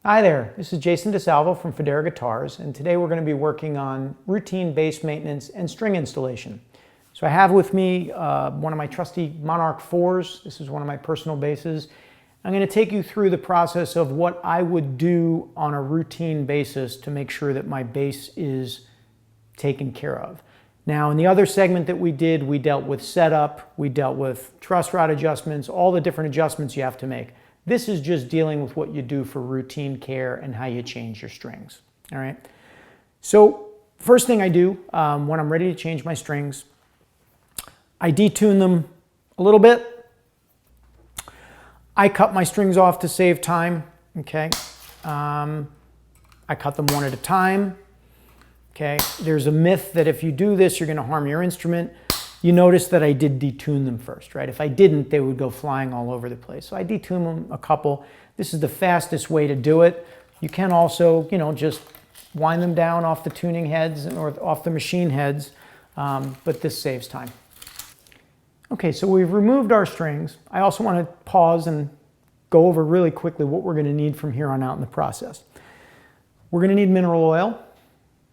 Hi there, this is Jason DeSalvo from Federa Guitars, and today we're going to be working on routine bass maintenance and string installation. So I have with me one of my trusty Monarch 4s. This is one of my personal basses. I'm going to take you through the process of what I would do on a routine basis to make sure that my bass is taken care of. Now, in the other segment that we did, we dealt with setup, we dealt with truss rod adjustments, all the different adjustments you have to make. This is just dealing with what you do for routine care and how you change your strings, all right? So first thing I do when I'm ready to change my strings, I detune them a little bit. I cut my strings off to save time, okay? I cut them one at a time, okay? There's a myth that if you do this, you're gonna harm your instrument. You notice that I did detune them first, right? If I didn't, they would go flying all over the place. So I detune them a couple. This is the fastest way to do it. You can also, just wind them down off the tuning heads or off the machine heads, but this saves time. Okay, so we've removed our strings. I also want to pause and go over really quickly what we're going to need from here on out in the process. We're going to need mineral oil,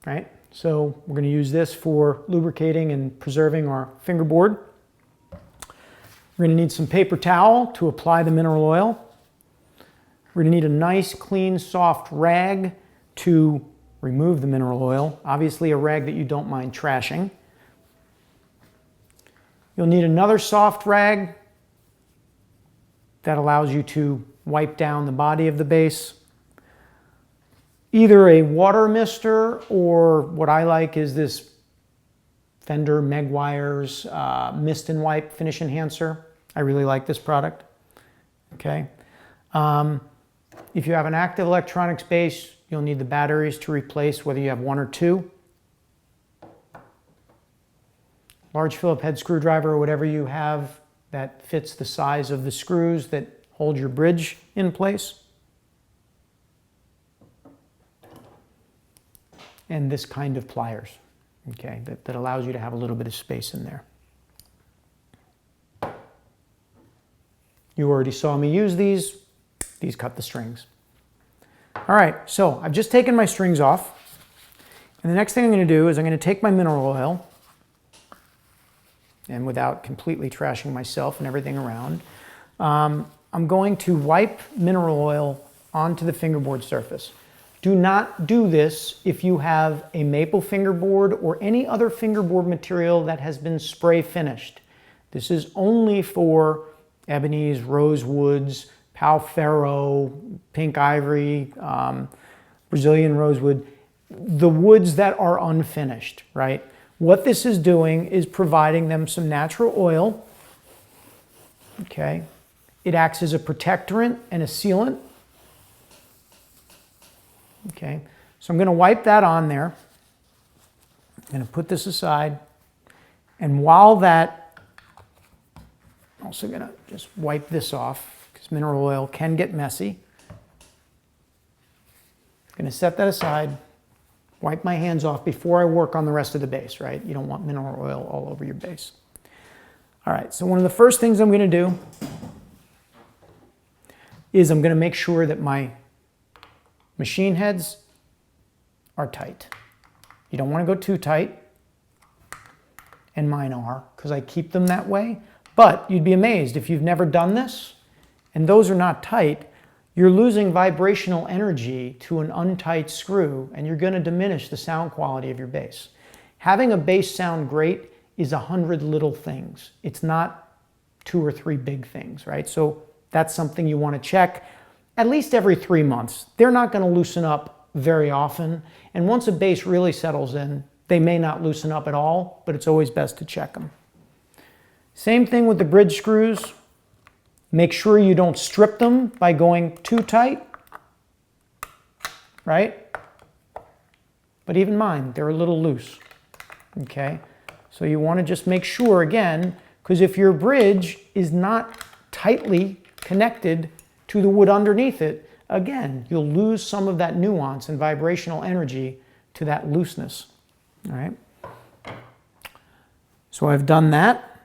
right? So we're going to use this for lubricating and preserving our fingerboard. We're going to need some paper towel to apply the mineral oil. We're going to need a nice, clean, soft rag to remove the mineral oil. Obviously a rag that you don't mind trashing. You'll need another soft rag that allows you to wipe down the body of the bass. Either a water mister or what I like is this Fender Megwire's Mist and Wipe Finish Enhancer. I really like this product, okay? If you have an active electronics bass, you'll need the batteries to replace whether you have one or two. Large Phillip head screwdriver or whatever you have that fits the size of the screws that hold your bridge in place. And this kind of pliers, okay, that allows you to have a little bit of space in there. You already saw me use these. These cut the strings. All right, so I've just taken my strings off. And the next thing I'm going to do is I'm going to take my mineral oil, and without completely trashing myself and everything around, I'm going to wipe mineral oil onto the fingerboard surface. Do not do this if you have a maple fingerboard or any other fingerboard material that has been spray finished. This is only for ebonies, rosewoods, pau ferro, pink ivory, Brazilian rosewood, the woods that are unfinished, right? What this is doing is providing them some natural oil, okay? It acts as a protectorant and a sealant. Okay, so I'm going to wipe that on there. I'm going to put this aside. And while that, I'm also going to just wipe this off because mineral oil can get messy. I'm going to set that aside, wipe my hands off before I work on the rest of the bass, right? You don't want mineral oil all over your bass. All right, so one of the first things I'm going to do is I'm going to make sure that my machine heads are tight. You don't want to go too tight, and mine are, because I keep them that way. But you'd be amazed if you've never done this, and those are not tight, you're losing vibrational energy to an untight screw, and you're going to diminish the sound quality of your bass. Having a bass sound great is 100 little things. It's not 2 or 3 big things, right? So that's something you want to check at least every 3 months. They're not going to loosen up very often. And once a bass really settles in, they may not loosen up at all, but it's always best to check them. Same thing with the bridge screws. Make sure you don't strip them by going too tight, right? But even mine, they're a little loose, okay? So you want to just make sure, again, because if your bridge is not tightly connected to the wood underneath it, again, you'll lose some of that nuance and vibrational energy to that looseness, all right? So I've done that.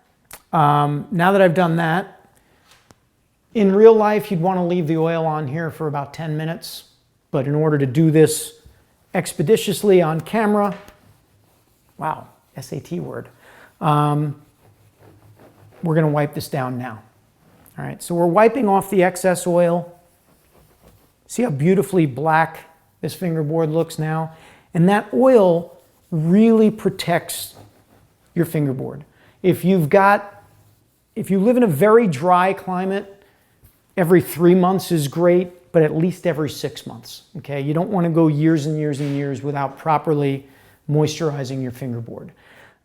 Now that I've done that, in real life, you'd want to leave the oil on here for about 10 minutes. But in order to do this expeditiously on camera, wow, SAT word, we're going to wipe this down now. All right, so we're wiping off the excess oil. See how beautifully black this fingerboard looks now? And that oil really protects your fingerboard. If you live in a very dry climate, every 3 months is great, but at least every 6 months, okay? You don't want to go years and years and years without properly moisturizing your fingerboard.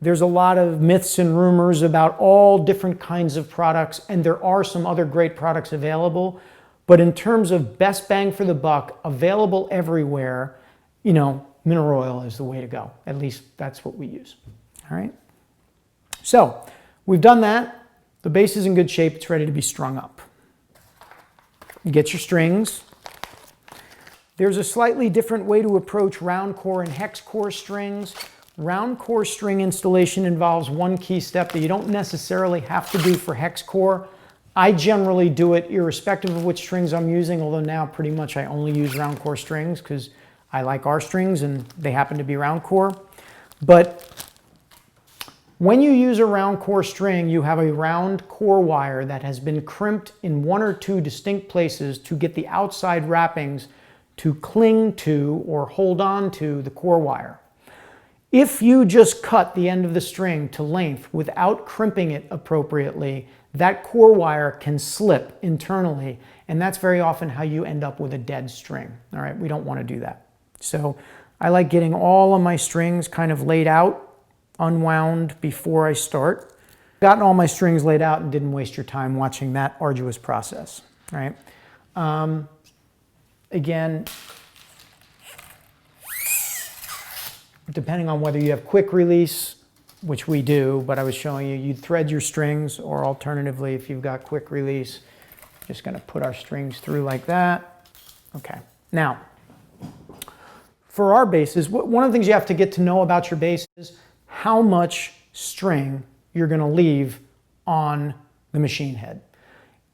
There's a lot of myths and rumors about all different kinds of products, and there are some other great products available, but in terms of best bang for the buck, available everywhere, you know, mineral oil is the way to go. At least that's what we use, all right? So we've done that. The base is in good shape. It's ready to be strung up. You get your strings. There's a slightly different way to approach round core and hex core strings. Round core string installation involves one key step that you don't necessarily have to do for hex core. I generally do it irrespective of which strings I'm using, although now pretty much I only use round core strings because I like our strings and they happen to be round core. But when you use a round core string, you have a round core wire that has been crimped in 1 or 2 distinct places to get the outside wrappings to cling to or hold on to the core wire. If you just cut the end of the string to length without crimping it appropriately, that core wire can slip internally, and that's very often how you end up with a dead string. All right, we don't want to do that. So I like getting all of my strings kind of laid out, unwound before I start. Gotten all my strings laid out and didn't waste your time watching that arduous process. All right. Again, depending on whether you have quick release, which we do, but I was showing you, you'd thread your strings, or alternatively, if you've got quick release, just going to put our strings through like that. Okay. Now, for our bases, one of the things you have to get to know about your base is how much string you're going to leave on the machine head.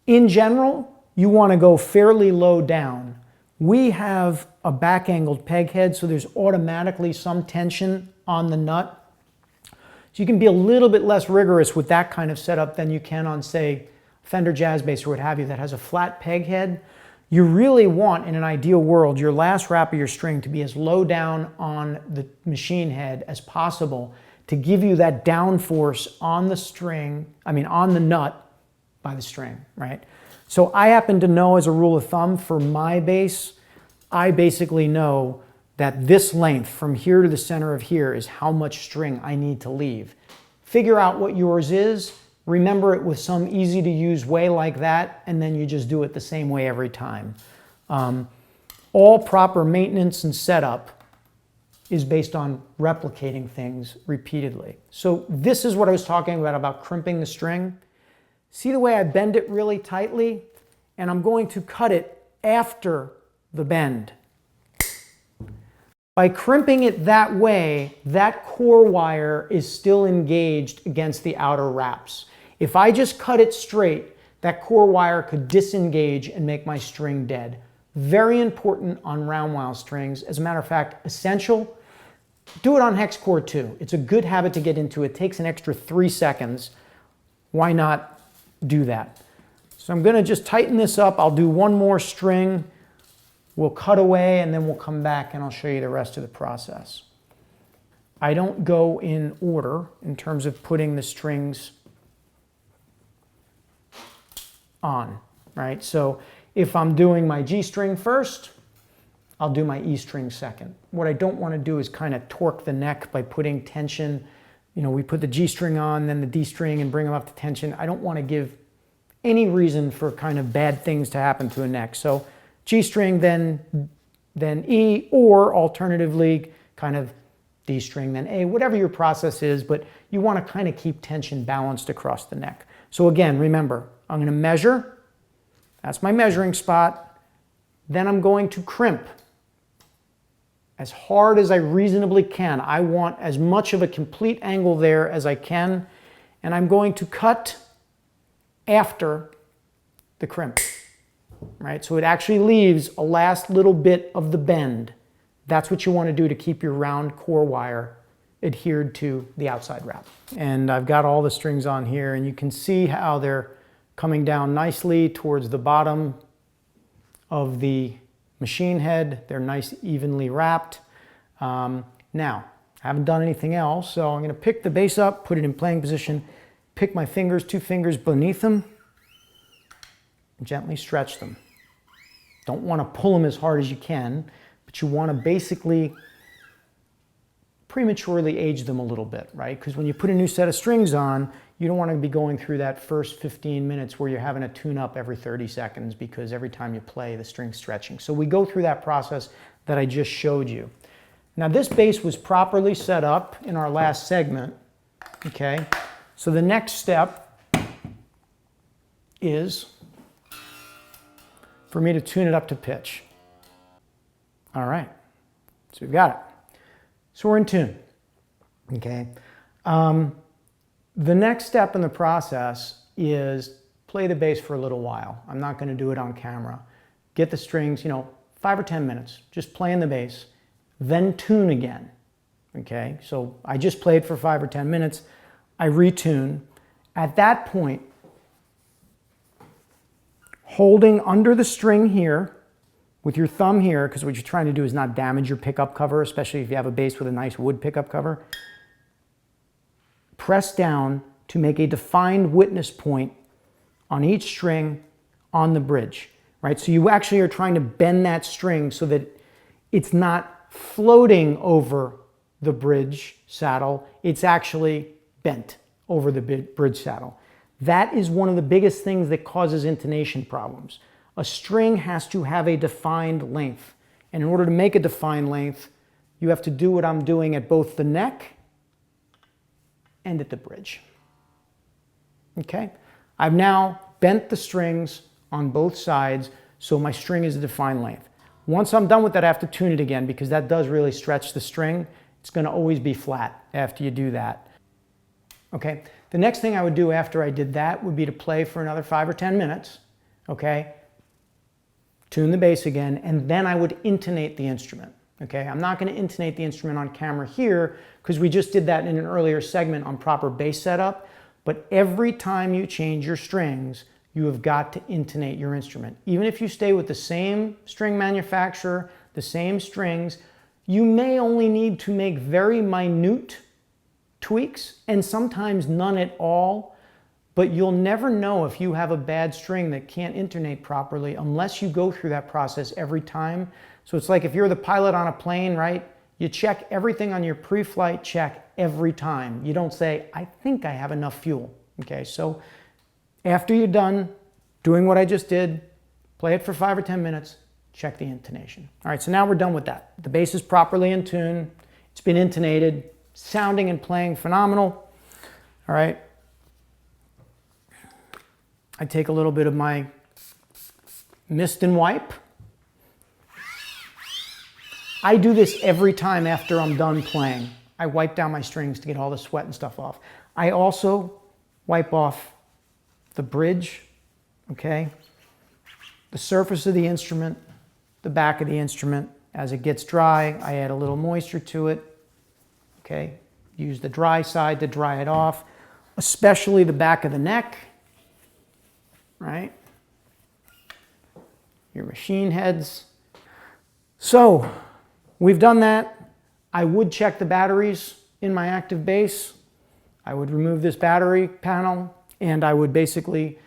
In general, you want to go fairly low down. We have a back-angled peg head, so there's automatically some tension on the nut. So you can be a little bit less rigorous with that kind of setup than you can on, say, Fender Jazz Bass or what have you that has a flat peg head. You really want, in an ideal world, your last wrap of your string to be as low down on the machine head as possible to give you that downforce on the string, on the nut by the string, right? So I happen to know, as a rule of thumb for my bass, I basically know that this length from here to the center of here is how much string I need to leave. Figure out what yours is, remember it with some easy to use way like that, and then you just do it the same way every time. All proper maintenance and setup is based on replicating things repeatedly. So this is what I was talking about crimping the string. See the way I bend it really tightly? And I'm going to cut it after the bend. By crimping it that way, that core wire is still engaged against the outer wraps. If I just cut it straight, that core wire could disengage and make my string dead. Very important on round wound strings. As a matter of fact, essential. Do it on hex core too. It's a good habit to get into. It takes an extra 3 seconds. Why not do that? So I'm going to just tighten this up. I'll do one more string. We'll cut away and then we'll come back and I'll show you the rest of the process. I don't go in order in terms of putting the strings on, right? So if I'm doing my G string first, I'll do my E string second. What I don't want to do is kind of torque the neck by putting tension. You know, we put the G string on, then the D string and bring them up to tension. I don't want to give any reason for kind of bad things to happen to a neck. So G string, then E, or alternatively kind of D string, then A, whatever your process is, but you want to kind of keep tension balanced across the neck. So again, remember, I'm going to measure. That's my measuring spot. Then I'm going to crimp as hard as I reasonably can. I want as much of a complete angle there as I can, and I'm going to cut after the crimp. right? So it actually leaves a last little bit of the bend. That's what you want to do to keep your round core wire adhered to the outside wrap. And I've got all the strings on here, and you can see how they're coming down nicely towards the bottom of the machine head. They're nice, evenly wrapped. Now, I haven't done anything else, so I'm going to pick the bass up, put it in playing position, pick my fingers, 2 fingers beneath them, and gently stretch them. Don't want to pull them as hard as you can, but you want to basically prematurely age them a little bit, right? Because when you put a new set of strings on, you don't want to be going through that first 15 minutes where you're having to tune up every 30 seconds because every time you play, the string's stretching. So we go through that process that I just showed you. Now this bass was properly set up in our last segment, okay? So the next step is for me to tune it up to pitch. All right, so we've got it. So we're in tune, okay? The next step in the process is play the bass for a little while. I'm not going to do it on camera. Get the strings, 5 or 10 minutes, just playing the bass, then tune again, okay? So I just played for 5 or 10 minutes. I retune. At that point, holding under the string here with your thumb here, because what you're trying to do is not damage your pickup cover, especially if you have a bass with a nice wood pickup cover. Press down to make a defined witness point on each string on the bridge, right? So you actually are trying to bend that string so that it's not floating over the bridge saddle, it's actually bent over the bridge saddle. That is one of the biggest things that causes intonation problems. A string has to have a defined length. And in order to make a defined length, you have to do what I'm doing at both the neck and at the bridge. Okay? I've now bent the strings on both sides so my string is a defined length. Once I'm done with that, I have to tune it again because that does really stretch the string. It's going to always be flat after you do that. Okay? The next thing I would do after I did that would be to play for another 5 or 10 minutes. Okay? Tune the bass again, and then I would intonate the instrument. Okay? I'm not going to intonate the instrument on camera here because we just did that in an earlier segment on proper bass setup. But every time you change your strings, you have got to intonate your instrument. Even if you stay with the same string manufacturer, the same strings, you may only need to make very minute tweaks and sometimes none at all, but you'll never know if you have a bad string that can't intonate properly unless you go through that process every time. So it's like if you're the pilot on a plane, right? You check everything on your pre-flight check every time. You don't say, I think I have enough fuel. Okay, so after you're done doing what I just did, play it for 5 or 10 minutes, check the intonation. All right, so now we're done with that. The bass is properly in tune. It's been intonated, sounding and playing phenomenal. All right. I take a little bit of my mist and wipe. I do this every time after I'm done playing. I wipe down my strings to get all the sweat and stuff off. I also wipe off the bridge, okay, the surface of the instrument, the back of the instrument. As it gets dry, I add a little moisture to it, okay. Use the dry side to dry it off, especially the back of the neck, right? Your machine heads. So, we've done that. I would check the batteries in my active bass. I would remove this battery panel and I would basically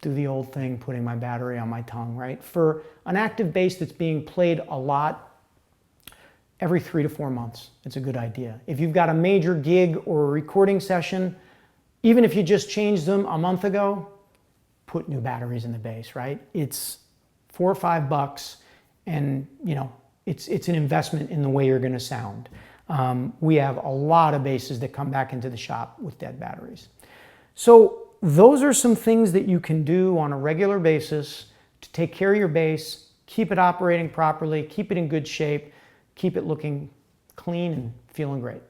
do the old thing, putting my battery on my tongue, right? For an active bass that's being played a lot, every 3 to 4 months, it's a good idea. If you've got a major gig or a recording session, even if you just changed them a month ago, put new batteries in the bass, right? It's $4 or $5 and, it's an investment in the way you're going to sound. We have a lot of basses that come back into the shop with dead batteries. So those are some things that you can do on a regular basis to take care of your bass, keep it operating properly, keep it in good shape, keep it looking clean and feeling great.